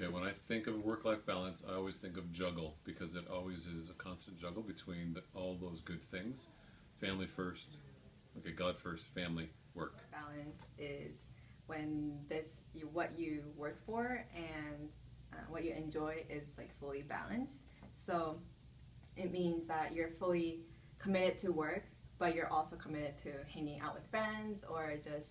Okay, when I think of work-life balance, I always think of juggle because it always is a constant juggle between all those good things. Family first, okay, God first, family, work. Balance is when what you work for and what you enjoy is like fully balanced. So it means that you're fully committed to work, but you're also committed to hanging out with friends or just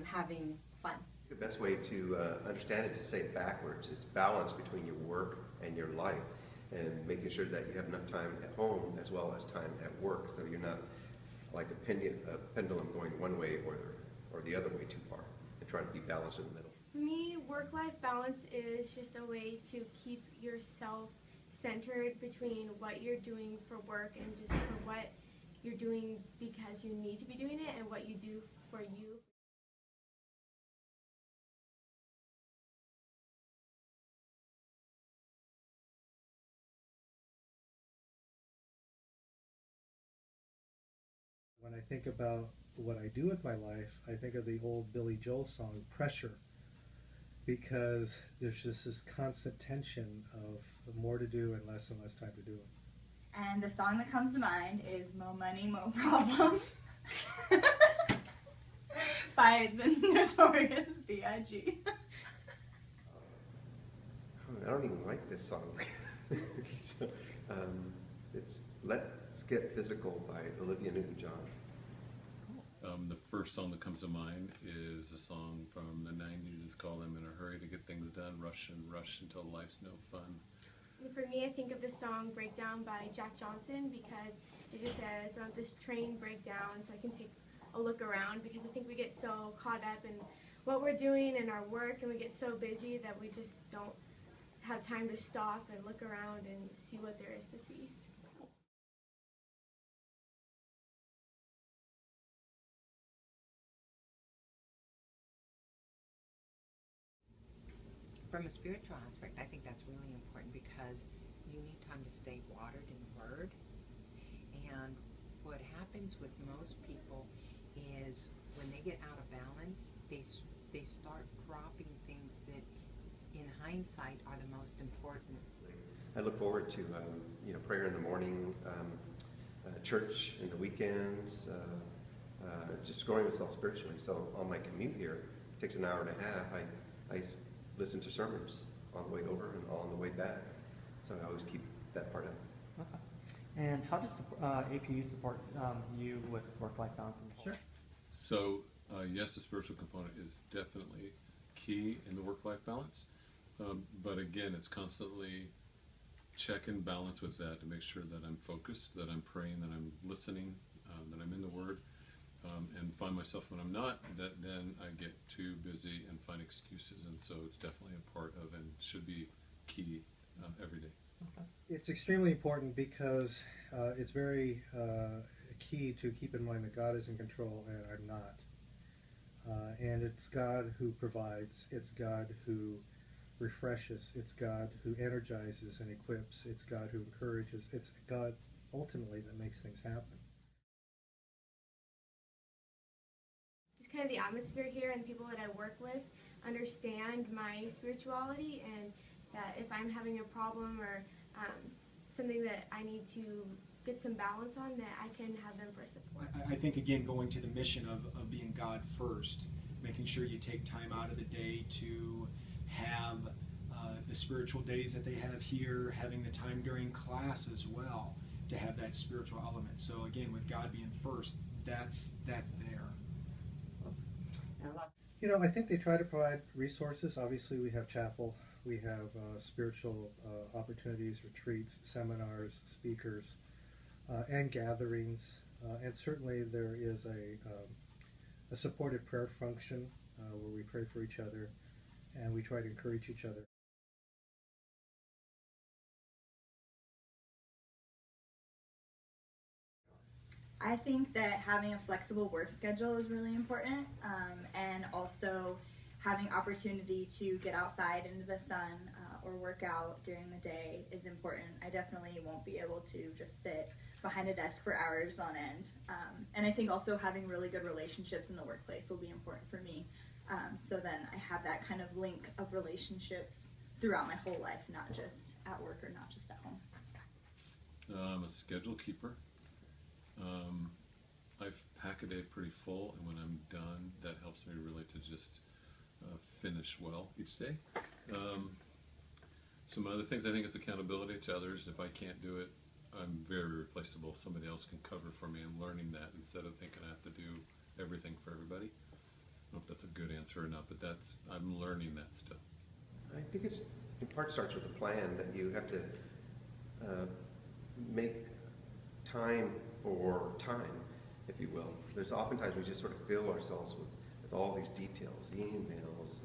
having fun. The best way to understand it is to say it backwards. It's balance between your work and your life, and making sure that you have enough time at home as well as time at work, so you're not like a pendulum going one way or the other way too far, and trying to be balanced in the middle. For me, work-life balance is just a way to keep yourself centered between what you're doing for work and just for what you're doing because you need to be doing it and what you do for you. When I think about what I do with my life, I think of the old Billy Joel song, Pressure, because there's just this constant tension of more to do and less time to do it. And the song that comes to mind is Mo Money, Mo Problems by the Notorious B.I.G. I don't even like this song. So, it's Let's Get Physical by Olivia Newton-John. The first song that comes to mind is a song from the 90s. It's called I'm in a Hurry to Get Things Done, Rush and Rush Until Life's No Fun. And for me, I think of the song Breakdown by Jack Johnson because it just says, "Don't this train break down," so I can take a look around, because I think we get so caught up in what we're doing and our work, and we get so busy that we just don't have time to stop and look around and see what there is to see. From a spiritual aspect, I think that's really important because you need time to stay watered in the Word. And what happens with most people is when they get out of balance, they start dropping things that in hindsight are the most important. I look forward to prayer in the morning, church in the weekends, just growing myself spiritually. So on my commute here, it takes an hour and a half. I listen to sermons on the way over and on the way back. So I always keep that part of it. Okay. And how does APU support you with work-life balance? Sure. So, yes, the spiritual component is definitely key in the work-life balance. But again, it's constantly check and balance with that to make sure that I'm focused, that I'm praying, that I'm listening, that I'm in the Word, and find myself when I'm not, that then I get too busy and find excuses. And so it's definitely a part of and should be key every day. Okay. It's extremely important because it's very key to keep in mind that God is in control and I'm not. And it's God who provides, it's God who refreshes, it's God who energizes and equips, it's God who encourages, it's God ultimately that makes things happen. Just kind of the atmosphere here and the people that I work with understand my spirituality, and that if I'm having a problem or something that I need to get some balance on, that I can have them for support. I think, again, going to the mission of being God first, making sure you take time out of the day to have the spiritual days that they have here, having the time during class as well to have that spiritual element. So again, with God being first, that's there. You know, I think they try to provide resources. Obviously, we have chapel, we have spiritual opportunities, retreats, seminars, speakers, and gatherings. And certainly there is a supported prayer function where we pray for each other and we try to encourage each other. I think that having a flexible work schedule is really important, and also having opportunity to get outside into the sun or work out during the day is important. I definitely won't be able to just sit behind a desk for hours on end. And I think also having really good relationships in the workplace will be important for me. So then I have that kind of link of relationships throughout my whole life, not just at work or not just at home. I'm a schedule keeper. I've packed a day pretty full, and when I'm done, that helps me really to just finish well each day. Some other things, I think it's accountability to others. If I can't do it, I'm very replaceable. Somebody else can cover for me. I'm learning that instead of thinking I have to do everything for everybody. I don't know if that's a good answer or not, but I'm learning that still. I think it's, in part, starts with a plan that you have to make time for time, if you will. There's oftentimes we just sort of fill ourselves with all these details, emails,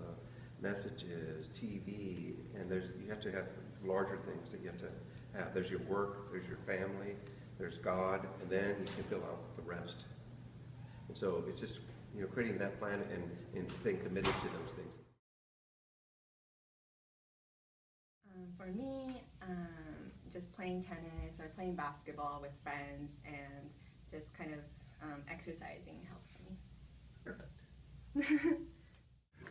messages, TV, and you have to have larger things that you have to have. There's your work, there's your family, there's God, and then you can fill out the rest. And so it's just, creating that plan and staying committed to those things. For me, just playing tennis or playing basketball with friends and just kind of exercising helps me. Perfect.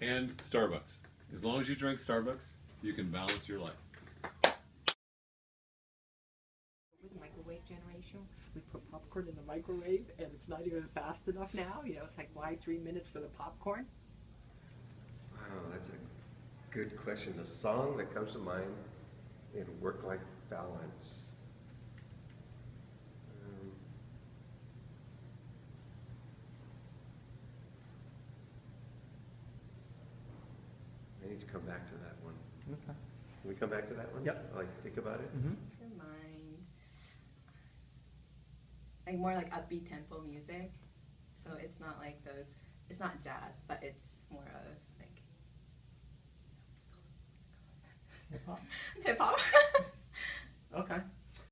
And Starbucks. As long as you drink Starbucks, you can balance your life. With microwave generation, we put popcorn in the microwave and it's not even fast enough now. It's like, why 3 minutes for the popcorn? Wow, that's a good question. The song that comes to mind in work-life balance. I need to come back to that one. Okay. Can we come back to that one? Yep. Like, think about it? Mm-hmm. To mind, like more like upbeat tempo music. So it's not like those. It's not jazz, but it's more of like Hip hop. hip hop.